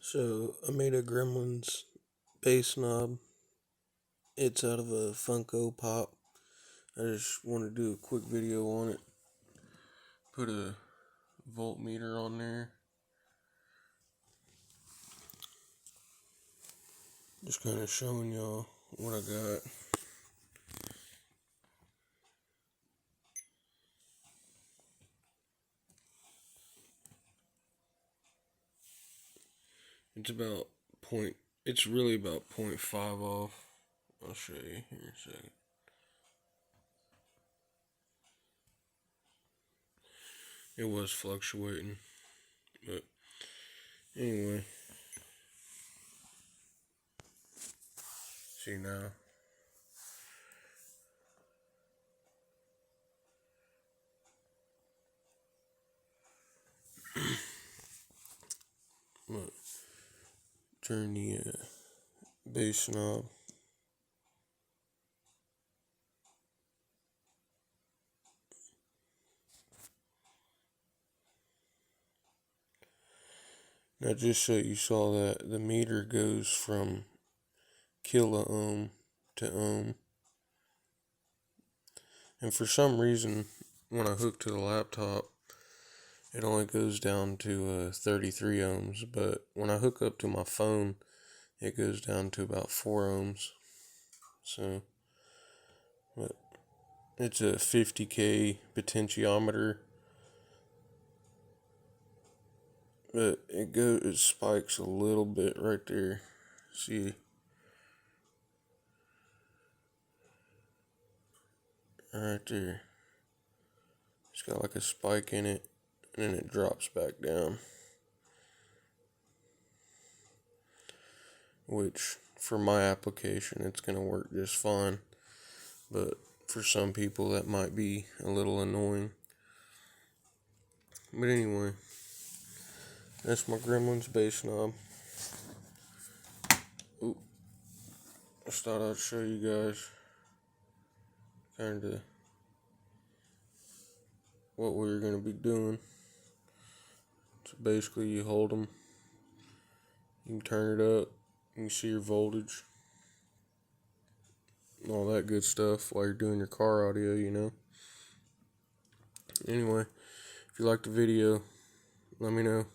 So I made a Gremlins bass knob. It's out of a Funko Pop. I just want to do a quick video on it. Put a voltmeter on there. Just kind of showing y'all what I got. It's about it's really about 0.5 off. I'll show you here in a second. It was fluctuating, but anyway, see now. Look, turn the bass knob. Now, just so you saw that the meter goes from kilo-ohm to ohm. And for some reason, when I hook to the laptop, it only goes down to 33 ohms. But when I hook up to my phone, it goes down to about 4 ohms. So, but it's a 50K potentiometer. But it spikes a little bit right there. See? Right there. It's got like a spike in it, and then it drops back down. Which, for my application, it's going to work just fine. But for some people, that might be a little annoying. But anyway, that's my Gremlins bass knob. Ooh, I just thought I'd show you guys kind of what we were going to be doing. So basically, you hold them, you can turn it up, you can see your voltage, and all that good stuff while you're doing your car audio, you know. Anyway, if you liked the video, let me know.